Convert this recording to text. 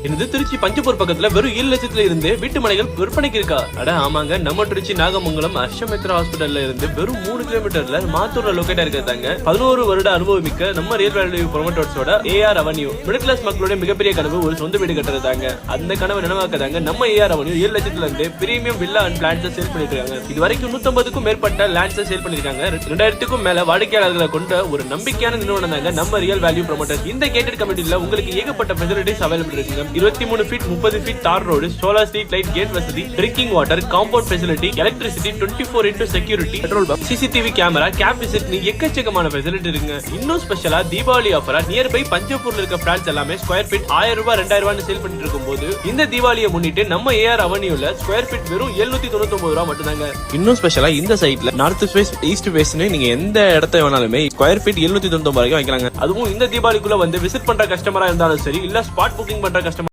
எனது திருச்சி பஞ்சப்பூர் பக்கத்துல வெறும் 7 லட்சத்துல இருந்து வீட்டு மனைகள் விற்பனைக்கு இருக்கா? அட ஆமாங்க, நம்ம திருச்சி நாகமங்கலம் அர்ஷமித்ரா ஹாஸ்பிடல்ல இருந்து வெறும் 3 கிலோமீட்டர்ல மாத்தூர்ல லொகேட் இருக்கிறதாங்க 11 வருட அனுபவமிக்க நம்ம ரியல் வேல்யூ ப்ரொமோட்டர்ஸோட ஏஆர் அவென்யூ. மிடில் கிளாஸ் மக்களுடைய மிகப்பெரிய கனவு ஒரு சொந்த வீடு கட்டுறதாங்க. அந்த கனவு நினைவாக்கதாங்க நம்ம ஏஆர் அவென்யூ 7 லட்சத்துல இருந்து premium villa and flats sale பண்ணிட்டு இருக்காங்க. இது வரைக்கும் 150க்கும் மேற்பட்ட லேண்ட்ஸ் சேல் பண்ணிருக்காங்க. 2000க்கும் மேல வாடிக்கையாளர்களை கொண்ட ஒரு நம்பிக்கையான நிறுவனம் தாங்க நம்ம ரியல் வேல்யூ ப்ரொமோட்டர். இந்த கேட்டட் கமிட்டில உங்களுக்கு ஏகப்பட்ட ஃபெசிலிட்டிஸ் அவைலபிள் இருக்குங்க. 23 feet 30 feet tar road, solar street light, gate வசதி, drinking water, compound facility, electricity, 24x security, petrol pump, CCTV camera, cab visit, எக்கச்சக்கமான ஃபெசிலிட்டி இருக்குங்க. இன்னும் ஸ்பெஷலா தீபாவளி ஆஃபரா நியர்பை பஞ்சப்பூர்ல இருக்க பிளாட்ஸ் எல்லாமே ஸ்கொயர் ஃபீட் 1000 ரூபாய் 2000 ரூபாய் சேல் பண்ணிட்டு இருக்கும்போது இந்த தீபாவளியை முன்னிட்டு நம்ம ஏஆர் அவென்யூல ஸ்கொயர் ஃபீட் வெறும் 799 ரூபாய் மட்டும் தாங்க. இன்னும் ஸ்பெஷலா இந்த சைட்ல நார்த் ஃபேஸ், ஈஸ்ட் ஃபேஸ்னு நீங்க எந்த இடத்த வேணாலுமே ஸ்கொயர் ஃபீட் 799 வரைக்கும் வைக்கலாங்க. அதுவும் இந்த தீபாவளிக்குள்ள வந்து விசிட் பண்ற கஸ்டமரா இருந்தாலும் சரி, இல்ல ஸ்பாட் புக்கிங் பண்ற கஸ்டமர்